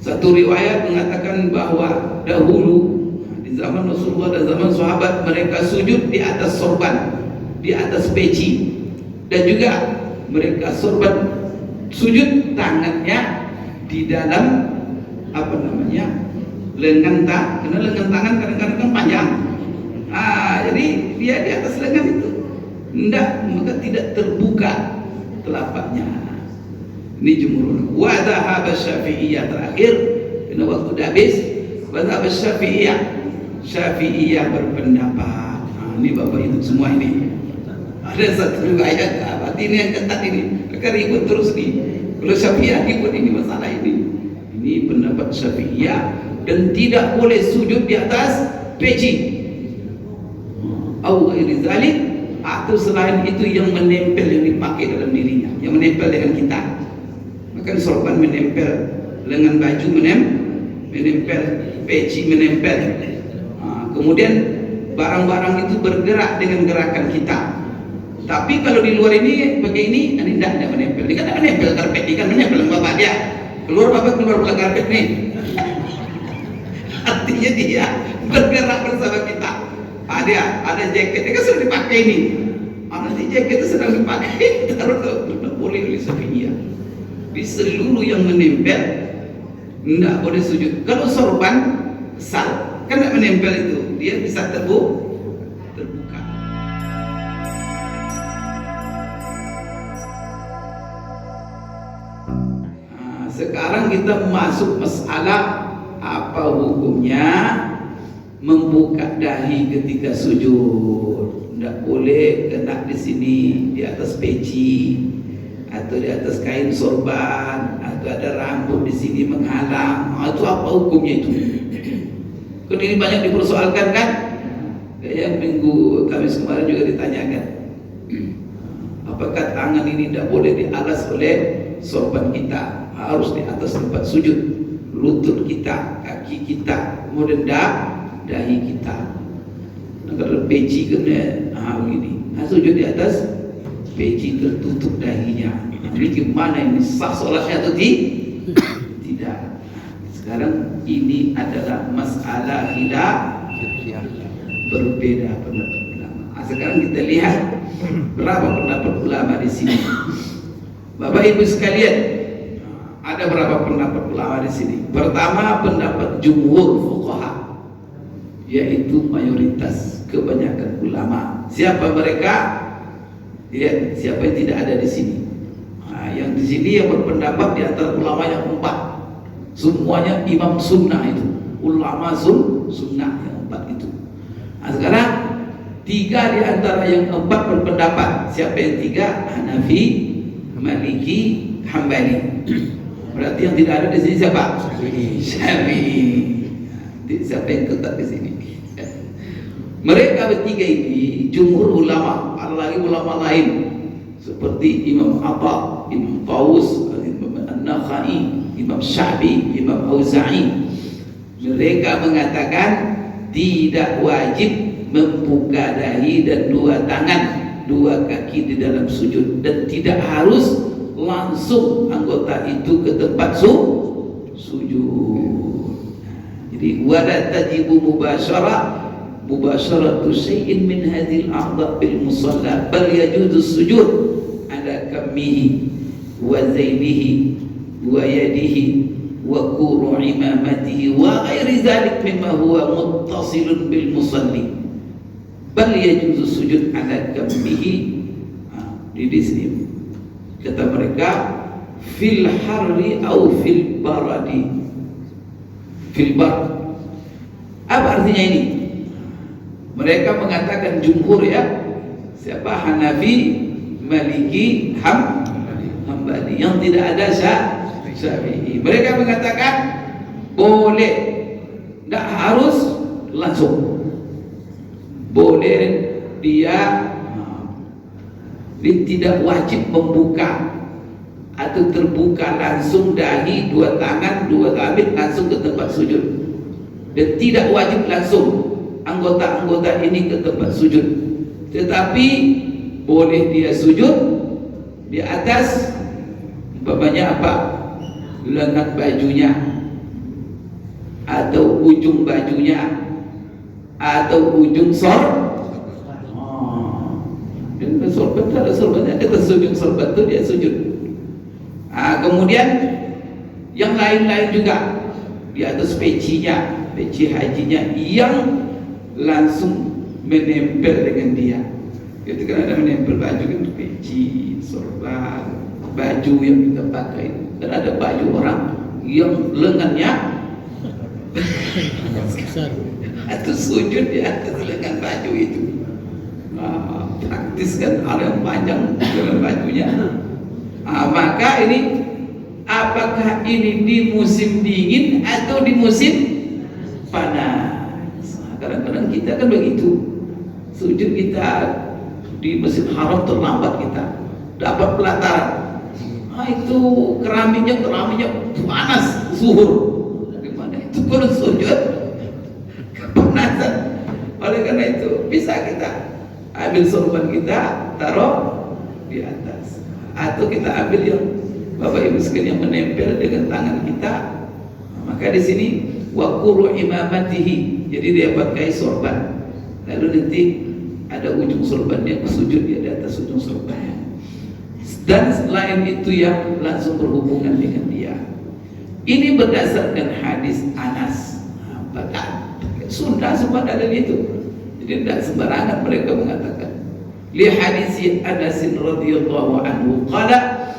Satu riwayat mengatakan bahwa dahulu di zaman Rasulullah dan zaman sahabat mereka sujud di atas sorban, di atas peci, dan juga mereka sorban sujud tangannya di dalam lengan karena lengan tangan kadang-kadang kan panjang. Jadi dia di atas lengan itu, maka tidak terbuka telapaknya. Ini jumhur. Wa dhahaba Syafi'iyah terakhir, karena waktu dah habis. Wa dhahaba Syafi'iyah berpendapat. Ini Bapak Ibu semua ini. Ada satu riwayat, berarti ini yang ketat ini. Mereka ribut terus nih. Kalau Syafi'iyah ribut ini masalah ini. Ini pendapat Syafi'iyah, dan tidak boleh sujud di atas peci. Au ghairi zalik, atau selain itu yang menempel, yang dipakai dalam dirinya, yang menempel dengan kita. Maka sorban menempel, lengan baju menempel, peci menempel. Kemudian barang-barang itu bergerak dengan gerakan kita. Tapi kalau di luar ini pakai ini tidak menempel. Ini kan tidak menempel karpet, ini kan menempel sama bapak dia. Keluar pula karpet nih. Artinya dia bergerak bersama kita. Ada jaket, dia kan sudah dipakai ini. Nanti jaket itu sedang dipakai, taruh tidak boleh oleh Syafi'iyah. Di seluruh yang menempel tidak boleh sujud. Kalau sorban sal kan tidak menempel itu, dia bisa terbuka. Sekarang kita masuk masalah apa hukumnya membuka dahi ketika sujud. Tidak boleh kena di sini, di atas peci, atau di atas kain sorban, atau ada rambut di sini menghalang. Itu apa hukumnya itu? Kan ini banyak dipersoalkan kan? Kayak minggu Kamis kemarin juga ditanyakan. Apakah tangan ini tidak boleh dialas oleh sorban kita? Harus di atas tempat sujud. Lutut kita, kaki kita, kemudian dahi kita. Kalau peci kena begini, sujud di atas peci tertutup dahinya. Ini gimana ini, sah solatnya atau tidak? Sekarang ini adalah masalah berbeda pendapat ulama. Sekarang kita lihat berapa pendapat ulama di sini. Bapak Ibu sekalian, ada berapa pendapat ulama di sini? Pertama, pendapat jumhur fuqaha, yaitu mayoritas, kebanyakan ulama. Siapa mereka? Lihat siapa yang tidak ada di sini. Yang di sini yang berpendapat di antara ulama yang 4, semuanya imam sunnah itu, ulama sunnah yang 4 itu. Sekarang 3 di antara yang 4 berpendapat. Siapa yang 3? Hanafi, Maliki, Hambali. Berarti yang tidak ada di sini siapa? Syafi'i. Siapa yang ketat di sini? Mereka bertiga ini jumhur ulama, ada lagi ulama lain seperti Imam Atha, Imam Tawus, Imam An-Nakhai, Imam Syafi'i, Imam Auza'i. Mereka mengatakan tidak wajib membuka dahi dan 2 tangan, 2 kaki di dalam sujud, dan tidak harus langsung anggota itu ke tempat sujud. Jadi wala tajibu mubasharatu syai'in min hadhil a'dha bil musalla, bal yajuzu sujud ala kammihi wa zainihi wa yadihi wa quru imamatihi wa ghairi dhalik mimma huwa muttasilun bil musalli, bal yajuzu sujud ala kammihi. Di sini kata mereka fil harri au fil baradi, fil bar. Apa artinya ini? Mereka mengatakan jumhur, ya, siapa? Hanafi, Maliki, Hambali. Yang tidak ada Syafi'i. Mereka mengatakan boleh, tidak harus langsung. Boleh dia tidak wajib membuka atau terbuka langsung dahi, 2 tangan, 2 kaki langsung ke tempat sujud, dan tidak wajib langsung anggota-anggota ini ke tempat sujud, tetapi boleh dia sujud di atas umpamanya apa, lengan bajunya, atau ujung bajunya atau ujung dan sorban ada sorbannya, ada ujung sorban itu dia sujud. Kemudian yang lain-lain juga di atas pecinya, peci hajinya yang langsung menempel dengan dia. Itu kan ada menempel baju kan, peci, sorban, baju yang kita pakai. Dan ada baju orang yang lengannya atau sujud di atas lengan baju itu. Praktis kan, ada yang panjang dengan bajunya. Maka ini, apakah ini di musim dingin atau di musim panas? Kadang-kadang kita kan begitu, sujud kita di Masjid Haram terlambat, kita dapat pelataran, itu keramiknya panas zuhur. Gimana itu kalau sujud kepanasan? Oleh karena itu bisa kita ambil sorban kita taruh di atas, atau kita ambil yang Bapak Ibu sekalian yang menempel dengan tangan kita. Maka di sini waquru imamatihi, jadi dia pakai sorban, lalu nanti ada ujung sorbannya sujud di atas ujung sorbannya. Dan selain itu yang langsung berhubungan dengan dia. Ini berdasarkan hadis Anas. Sunda semua ada di itu. Jadi tidak sembarangan mereka mengatakan. Li hadis Anas radhiyallahu anhu qala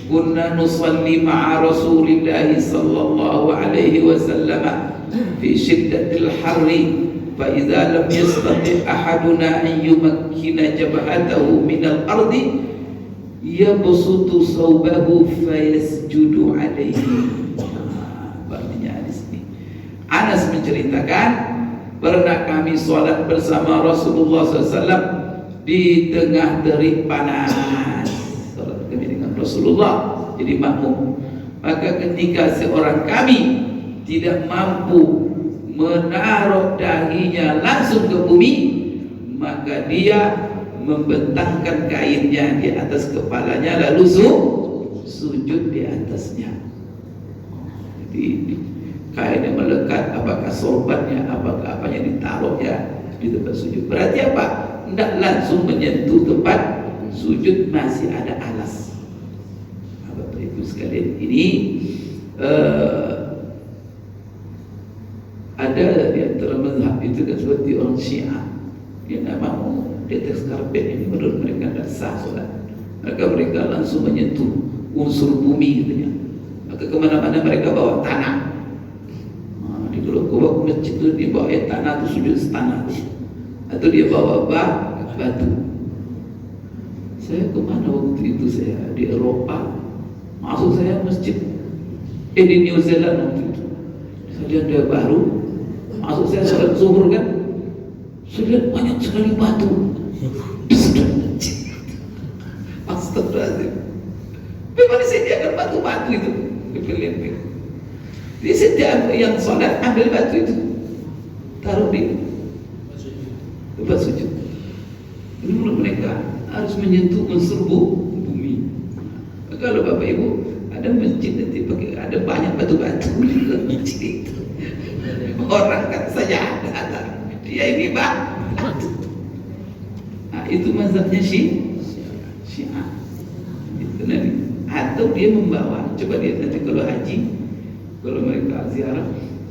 kunna nusalli ma'a Rasulillah sallallahu alaihi wasallam fi shiddatil harri fa idza lam yastati ahaduna an yumakkina jabhatahu min al-ardi yabsutu thawbahu fayasjudu alaihi. Anas menceritakan, pernah kami sholat bersama Rasulullah SAW di tengah terik panas. Sholat kami dengan Rasulullah jadi makmum. Maka ketika seorang kami tidak mampu menaruh dahinya langsung ke bumi, maka dia membentangkan kainnya di atas kepalanya lalu sujud di atasnya. Jadi kain yang melekat, apakah sorbannya, apakah apanya ditaruh ya di tempat sujud. Berarti apa? Tidak langsung menyentuh tempat sujud, masih ada alas. Bapak Ibu sekalian, ini ada di antara mazhab itu kan seperti orang Syiah yang tidak mau di atas karpet ini, menurut mereka tidak sah sholat. Mereka langsung menyentuh unsur bumi katanya. Maka kemana-mana mereka bawa tanah. Kalau bawa ke masjid itu dia bawa tanah itu sujud setanah itu, atau dia bawa batu. Saya kemana waktu itu, saya di Eropa, masuk saya masjid di New Zealand waktu itu. Saya lihat dia baru masuk, saya sholat zuhur kan, saya lihat banyak sekali batu. Astagfirullahaladzim. Bagaimana saya diakan batu-batu itu dipilih. Jadi setiap yang sholat ambil batu itu taruh di tempat sujud. Ini menurut mereka harus menyentuh unsur bumi. Kalau Bapak Ibu ada masjid nanti pakai, ada banyak batu-batu di masjid itu. Orang kan saja ada dia ini batu. Itu mazhabnya Syiah. Itu nanti. Atau dia membawa, coba lihat nanti kalau haji, kalau mereka ziarah,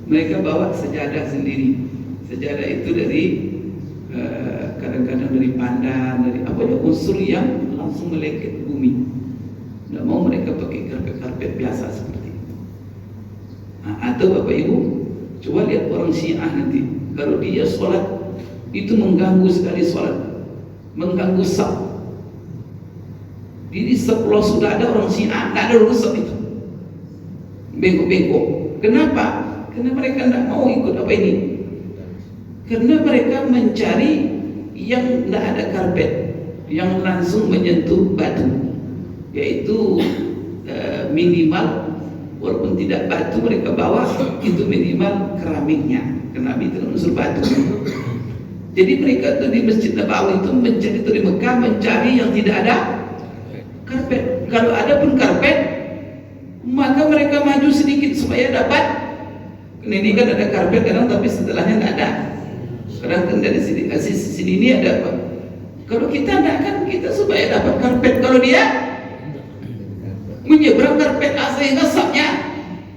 mereka bawa sejadah sendiri. Sejadah itu dari kadang-kadang dari pandan, dari apa ya, unsur yang langsung meleket bumi. Tidak mau mereka pakai karpet-karpet biasa seperti itu. Atau Bapak Ibu, coba lihat orang Syiah nanti, kalau dia sholat itu mengganggu sekali sholat, mengganggu saf. Jadi kalau sudah ada orang Syiah, tidak ada rusak itu. Bengkok-bengkok. Kenapa? Karena mereka tidak mau ikut apa ini. Karena mereka mencari yang tidak ada karpet, yang langsung menyentuh batu, yaitu minimal, walaupun tidak batu mereka bawa, itu minimal keramiknya. Keramik itu unsur batu. Jadi mereka itu di Masjid Nabawi itu mencari, itu di Mekah mencari yang tidak ada karpet. Kalau ada pun karpet, maka mereka maju sedikit supaya dapat Ini kan ada karpet kadang, tapi setelahnya nggak ada. Kadang kan dari sini ini ada apa? Kalau kita tidak kan kita supaya dapat karpet. Kalau dia menyeberang karpet sehingga sapnya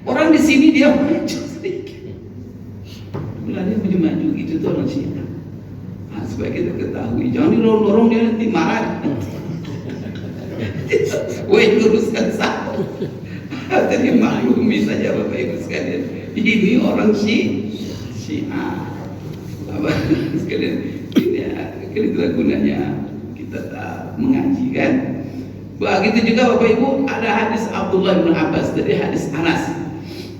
orang di sini dia maju sedikit. Mulanya maju gitu tuh orang Cina. Nah, supaya kita ketahui, jangan dilorong-lorong dia nanti marah. Woi, luruskan satu. Jadi maklumi saja Bapak Ibu sekalian. Ini orang Syiah. Bapak sekalian, ini gunanya kita tak mengaji kan. Begitu juga Bapak Ibu, ada hadis Abdullah bin Abbas dari hadis Anas.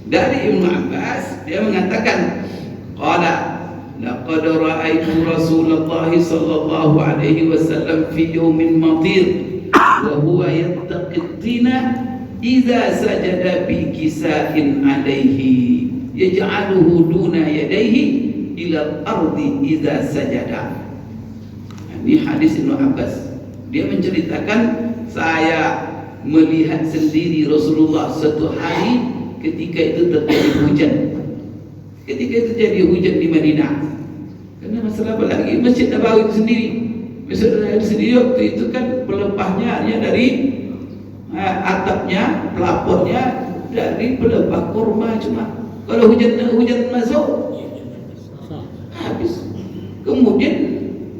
Dari Ibnu Abbas dia mengatakan, qala laqad ra'aitu Rasulullah sallallahu alaihi wasallam fi yawmin matir wa huwa yattaqi at-tina idza sajada bi kisa'in alaihi yaj'aluhu duna yadayhi ila al-ardi idza sajada. Ini hadis Ibnu Abbas. Dia menceritakan, saya melihat sendiri Rasulullah suatu hari ketika itu terjadi hujan. Ketika itu terjadi hujan di Madinah. Karena masalah apa lagi? Masjid Nabawi itu sendiri. Masjid Nabawi itu sendiri waktu itu kan pelepahnya hanya dari atapnya, pelapornya dari pelepah kurma cuma. Kalau hujan masuk habis. Kemudian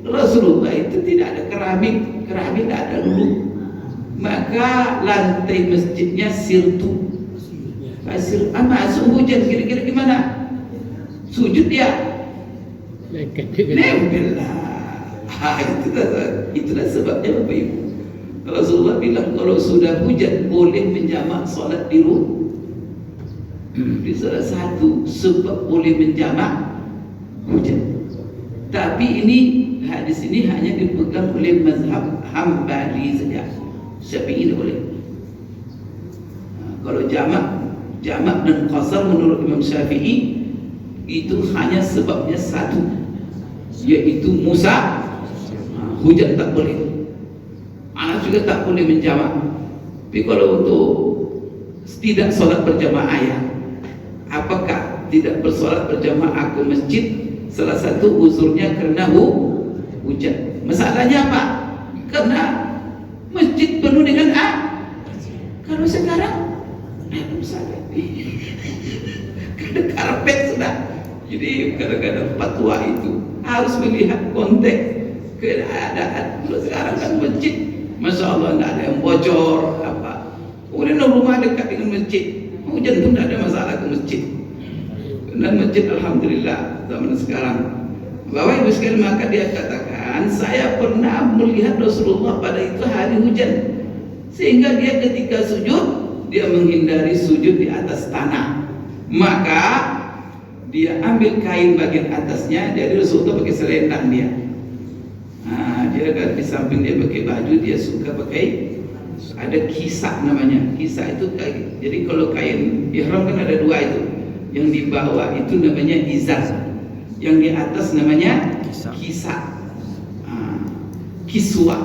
Rasulullah itu tidak ada keramik tidak ada dulu. Maka lantai masjidnya sirtu. Pasir, masuk hujan kira-kira gimana? Sujud dia. Nempel lah. Itulah sebabnya Bapak Ibu. Rasulullah bilang kalau sudah hujan boleh menjamak salat di rumah. Di salah satu sebab boleh menjamak hujan. Tapi ini hadis ini hanya dipegang oleh mazhab Hambali saja. Syafi'i tidak boleh. Kalau jamak dan qasar menurut Imam Syafi'i itu hanya sebabnya satu, yaitu Musa. Hujan tak boleh. Anak juga tak boleh menjamak. Tapi kalau untuk tidak sholat berjamaah ya, apakah tidak bersolat berjamaah ke masjid? Salah satu uzurnya karena hujan. Masalahnya apa? Karena masjid penuh dengan kalau sekarang misalnya ada karpet sudah. Jadi kadang-kadang fatwa itu harus melihat konteks keadaan. Kalau sekarang kan masjid, masya Allah tidak ada yang bocor apa. Kemudian rumah dekat dengan masjid, hujan pun tidak ada masalah ke masjid. Dan masjid alhamdulillah zaman sekarang. Bapak Ibu sekalian, maka dia katakan, saya pernah melihat Rasulullah pada itu hari hujan, sehingga dia ketika sujud dia menghindari sujud di atas tanah. Maka dia ambil kain bagian atasnya, jadi Rasulullah pakai selendang dia. Dia kan di samping dia pakai baju, dia suka pakai ada kisah namanya. Kisah itu kain. Jadi kalau kain ihram kan ada dua itu. Yang di bawah itu namanya izar, yang di atas namanya kisah, kiswa.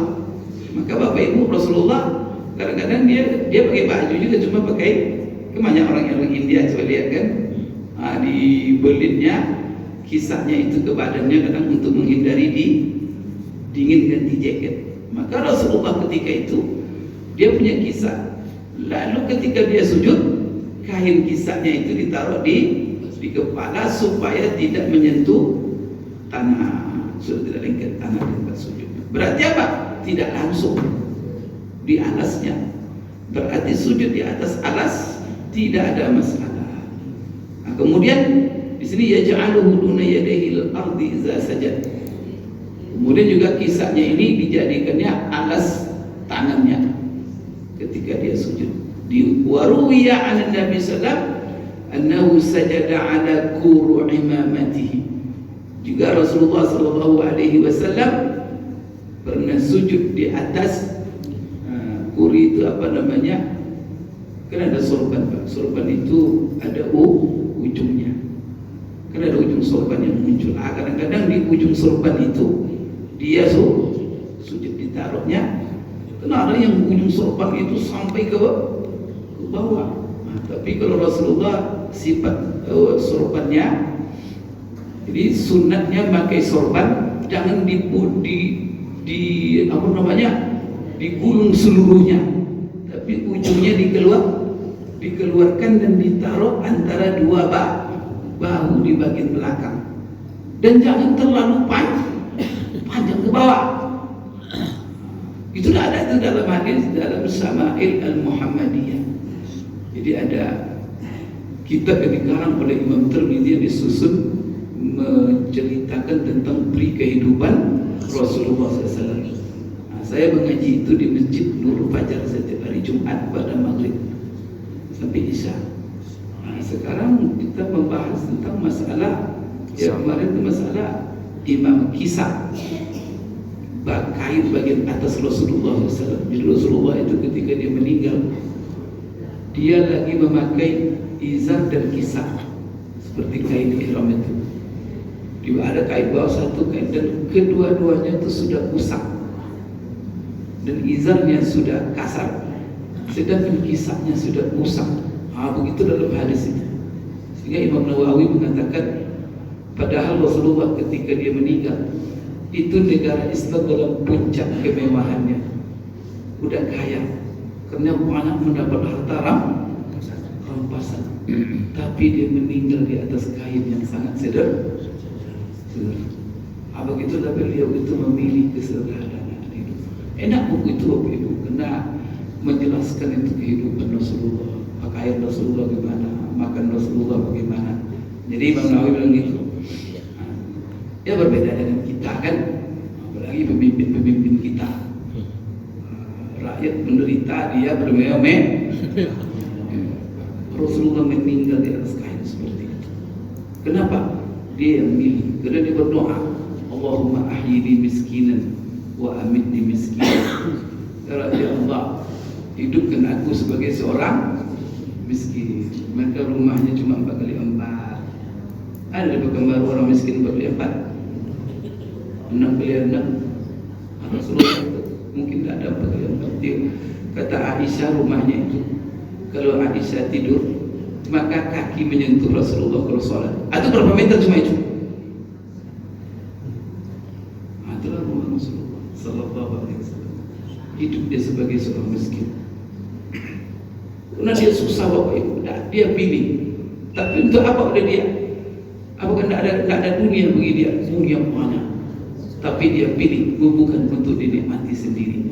Maka Bapak Ibu, Rasulullah kadang-kadang dia pakai baju juga, cuma pakai kebanyakan orang India coba lihat kan, di belitnya kisahnya itu ke badannya kadang untuk menghindari dingin ganti jaket. Maka Rasulullah ketika itu dia punya kisah. Lalu ketika dia sujud, kain kisahnya itu ditaruh di kepala supaya tidak menyentuh tanah, sudah tidak lengket tanah di tempat sujud. Berarti apa? Tidak langsung di alasnya. Berarti sujud di atas alas tidak ada masalah. Nah, kemudian di sini yaj'aluhu duna yadayhi al-ardi idza sajad. Kemudian juga kisahnya ini dijadikannya alas tangannya ketika dia sujud. Di waruwiya an Nabi sallallahu annahu sajada ala kuru imamatihi. Juga Rasulullah sallallahu alaihi wasallam pernah sujud di atas kuri itu apa namanya? Kan ada sorban, Pak. Sorban itu ada ujungnya. Kan ada ujung sorban yang muncul. Kadang-kadang di ujung sorban itu dia sujud ditaruhnya. Karena ada yang ujung sorban itu sampai ke bawah. Tapi kalau Rasulullah sifat sorbannya. Jadi sunatnya pakai sorban, jangan digulung seluruhnya, tapi ujungnya dikeluarkan dan ditaruh antara dua bahu di bagian belakang, dan jangan terlalu panjang ke bawah. Itu sudah ada itu dalam hadis, dalam Syama'il Al-Muhammadiyah. Jadi ada kitab yang dikarang oleh Imam Tirmidzi yang disusun menceritakan tentang peri kehidupan Rasulullah SAW. Saya mengaji itu di Masjid Nurul Fajar setiap hari Jumat pada maghrib sampai isya. Sekarang kita membahas tentang masalah kemarin itu masalah Imam Kisah, kain bagian atas Rasulullah SAW. Jadi Rasulullah itu ketika dia meninggal, dia lagi memakai izar dan kisah seperti kain ihram itu. Dia ada kain bawah satu kain, dan kedua-duanya itu sudah usang, dan izarnya sudah kasar, sedangkan kisahnya sudah usang. Begitu dalam hadis itu. Sehingga Imam Nawawi mengatakan, padahal Rasulullah ketika dia meninggal itu negara Islam dalam puncak kemewahannya, udah kaya karena banyak mendapat harta rampasan, tapi dia meninggal di atas kain yang sangat sederhana. Begitulah beliau itu memilih kesederhanaan hidup. Enak buku itu Bapak Ibu, karena menjelaskan itu kehidupan Rasulullah, pakaian Rasulullah bagaimana, makan Rasulullah bagaimana. Jadi Imam Nawawi bilang gitu. Ya berbeda dengan kita kan, apalagi pemimpin kita. Rakyat menderita, dia bermewah-mewah. Rasulullah meninggal di atas kain seperti itu. Kenapa? Dia yang milih, karena dia berdoa, Allahumma ahyini miskinan wa amitni miskinan. Ya Allah, hidupkan aku sebagai seorang miskin. Maka rumahnya cuma 4 kali 4. Ada gambar orang miskin 4 kali 4, 6 kali 6. Rasulullah itu mungkin tidak ada 4 kali 4. Dia kata Aisyah rumahnya itu, kalau Aisyah tidur maka kaki menyentuh Rasulullah kalau sholat. Itu berapa meter cuma itu? Itulah rumah Rasulullah Sallallahu Alaihi Wasallam. Hidup dia sebagai seorang miskin. Karena dia susah Bapak Ibu, dia pilih. Tapi untuk apa oleh dia? Apakah tidak ada dunia bagi dia? Dunia banyak. Tapi dia pilih bukan untuk dinikmati sendiri.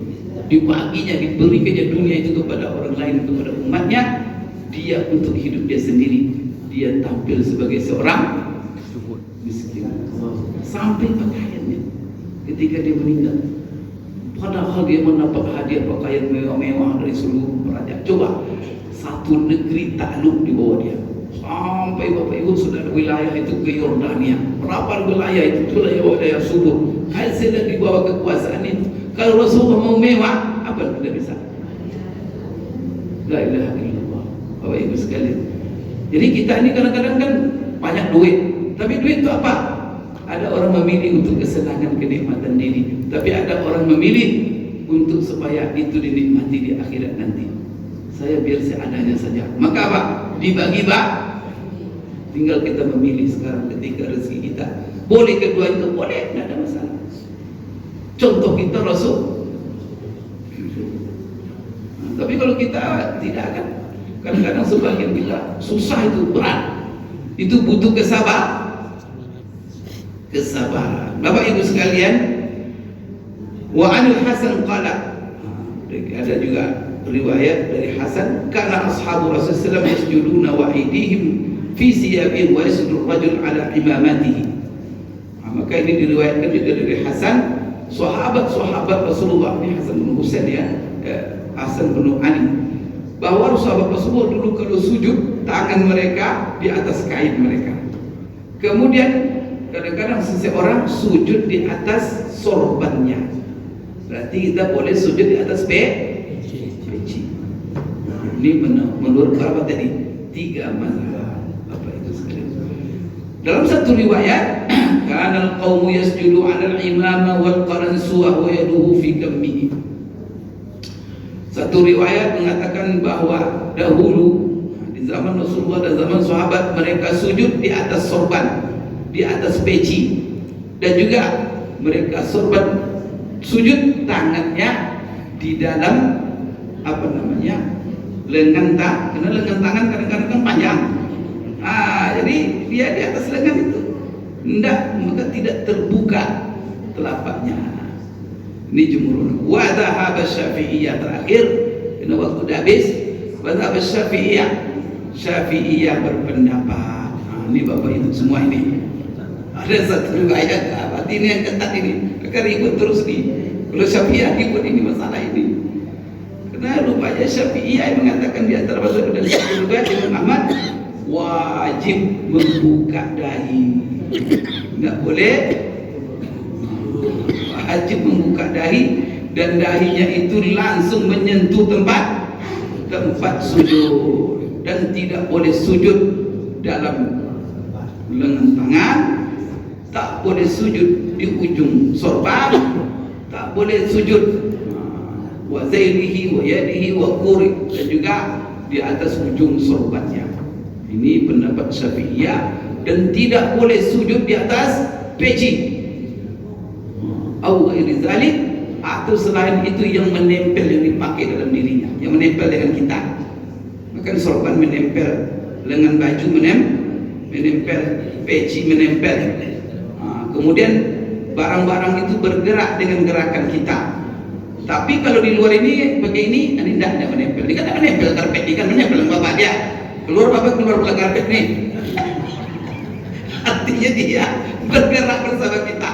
Dibaginya, diberikannya dunia itu kepada orang lain, kepada umatnya. Dia untuk hidup dia sendiri, dia tampil sebagai seorang miskin. Sampai pakaiannya ketika dia meninggal, padahal dia mendapat hadiah pakaian mewah-mewah dari seluruh raja. Coba satu negeri takluk di bawah dia. Sampai Bapak Ibu sudah wilayah itu ke Yordania. Berapa wilayah itu? Wilayah subur. Hasilnya di bawah kekuasaan itu. Kalau Rasulullah mau mewah, apa yang tidak bisa? La ilaha illallah. Bapak Ibu sekalian. Jadi kita ini kadang-kadang kan banyak duit, tapi duit itu apa? Ada orang memilih untuk kesenangan kenikmatan diri, tapi ada orang memilih untuk supaya itu dinikmati di akhirat nanti. Saya biar seadanya saja. Maka apa? Dibagi tinggal kita memilih sekarang ketika rezeki kita. Boleh kedua itu, boleh, tidak ada masalah. Contoh kita Rasul. Tapi kalau kita tidak kan, kadang-kadang sebagian kita susah, itu berat, itu butuh kesabaran. Bapak Ibu sekalian, wa anil Hasan qala, ada juga riwayat dari Hasan, karena ashabu Rasulullah SAW yasjuduna wa aydihim fi siyabihim wa yasjudu rajul ala imamatihi. Maka ini diriwayatkan juga dari Hasan, sahabat-sahabat Rasulullah, ini Hasan bin Husain ya, Hasan bin Ali, bahwa sahabat Rasulullah dulu kalau sujud, tangan mereka di atas kain mereka. Kemudian kadang-kadang seseorang sujud di atas sorbannya, berarti kita boleh sujud di atas peci. Ini menurut berapa tadi? 3 mazhab. Apa itu sekalian? Dalam satu riwayat, kana al-qaumu yasjudu 'ala al-imama wal qaransuwa wa yaduhu fi kammihi. Satu riwayat mengatakan bahwa dahulu, di zaman Rasulullah dan zaman sahabat, mereka sujud di atas sorban, di atas peci, dan juga mereka sorban sujud tangannya di dalam lengan karena lengan tangan kadang-kadang kan panjang. Jadi dia di atas lengan itu, maka tidak terbuka telapaknya. Ini jumhur. Wa dhahaba Syafi'iyah terakhir, ini waktu dah habis. Wa dhahaba Syafi'iyah berpendapat. Ini Bapak Ibu semua ini. Ada satu riwayat, berarti ini yang ketat ini. Mereka ribut terus nih. Kalau Syafi'iyah ribut ini masalah ini. Karena rupanya Syafi'iyah yang mengatakan di antara mazhab dan juga Imam Ahmad wajib membuka dahi. Enggak boleh, wajib membuka dahi, dan dahinya itu langsung menyentuh tempat sujud, dan tidak boleh sujud dalam lengan tangan, tak boleh sujud di ujung sorban, tak boleh sujud wa zairihi wa yadihi wa quri, dan juga di atas ujung sorbannya. Ini pendapat Syafi'iyah. Dan tidak boleh sujud di atas peci au ghairi zalik, atau selain itu yang menempel, yang dipakai dalam dirinya, yang menempel dengan kita. Maka sorban menempel, lengan baju menempel, peci menempel. Kemudian barang-barang itu bergerak dengan gerakan kita. Tapi kalau di luar ini begini, ini tidak menempel. Dia kan tidak menempel karpet, dia kan menempel bapak dia. Keluar pula karpet nih. Artinya dia bergerak bersama kita.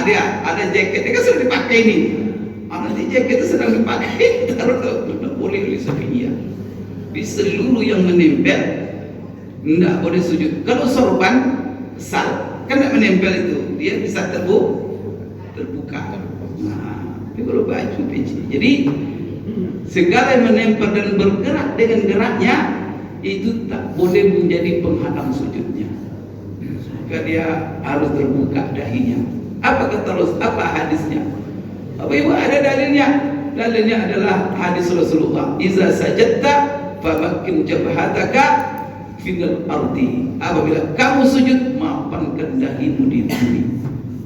Dia ada jaket, dia kan sudah dipakai ini. Nanti jaket itu sedang dipakai, taruh boleh oleh Syafi'iyah. Di seluruh yang menempel tidak boleh sujud. Kalau sorban besar kan tidak menempel itu, dia bisa terbuka. Tapi kalau baju peci, jadi segala yang menempel dan bergerak dengan geraknya itu tak boleh menjadi penghalang sujudnya. Maka dia harus terbuka dahinya. Apa hadisnya? Apa ibu ada dalilnya? Dalilnya adalah hadis Rasulullah. Iza sajadta famakkin jabhataka fil ardi. Apabila kamu sujud, mapankan dahimu di bumi.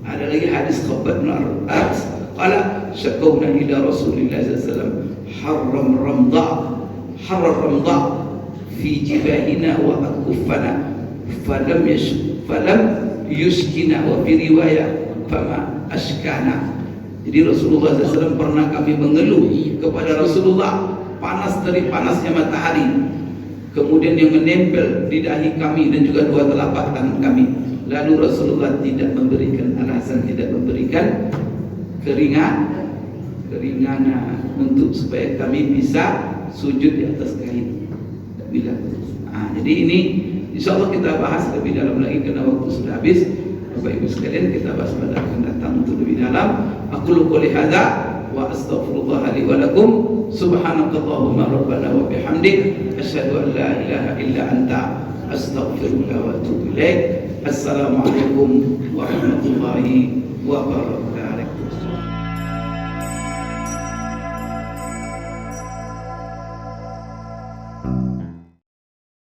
Ada lagi hadis Khabbab bin Arat. Qala syakawna ila Rasulillah sallallahu alaihi wasallam haram ramda fi jibahina wa akuffana falam yuskina wa fi riwayah fama ashkana. Jadi Rasulullah SAW pernah kami mengeluh kepada Rasulullah panas dari panasnya matahari, kemudian yang menempel di dahi kami dan juga dua telapak tangan kami. Lalu Rasulullah tidak memberikan alasan, tidak memberikan keringanan untuk supaya kami bisa sujud di atas kain. Jadi ini insya Allah kita bahas lebih dalam lagi karena waktu sudah habis. Bapak Ibu sekalian, kita bahas pada akan datang untuk lebih dalam. Aku qouli hadza wa astaghfirullah li wa lakum. Subhanakallahumma rabbana wa bihamdik asyhadu an la ilaha illa anta astaghfiruka wa atubu ilaik. Assalamualaikum warahmatullahi wabarakatuh.